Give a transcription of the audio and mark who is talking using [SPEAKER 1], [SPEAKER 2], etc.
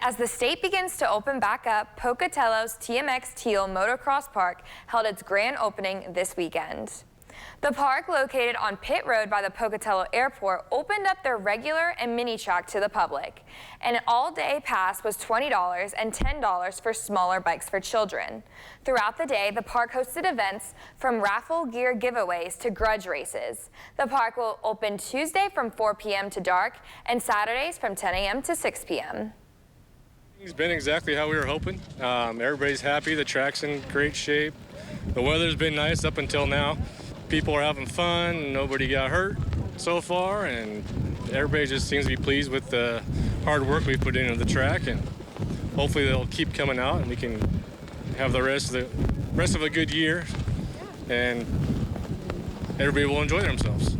[SPEAKER 1] As the state begins to open back up, Pocatello's TMX Teal Motocross Park held its grand opening this weekend. The park, located on Pitt Road by the Pocatello Airport, opened up their regular and mini track to the public. An all-day pass was $20 and $10 for smaller bikes for children. Throughout the day, the park hosted events from raffle gear giveaways to grudge races. The park will open Tuesday from 4 p.m. to dark and Saturdays from 10 a.m. to 6 p.m.
[SPEAKER 2] It's been exactly how we were hoping. Everybody's happy. The track's in great shape. The weather's been nice up until now. People are having fun. Nobody got hurt so far, and everybody just seems to be pleased with the hard work we've put into the track. And hopefully they'll keep coming out, and we can have the rest of a good year, and everybody will enjoy themselves.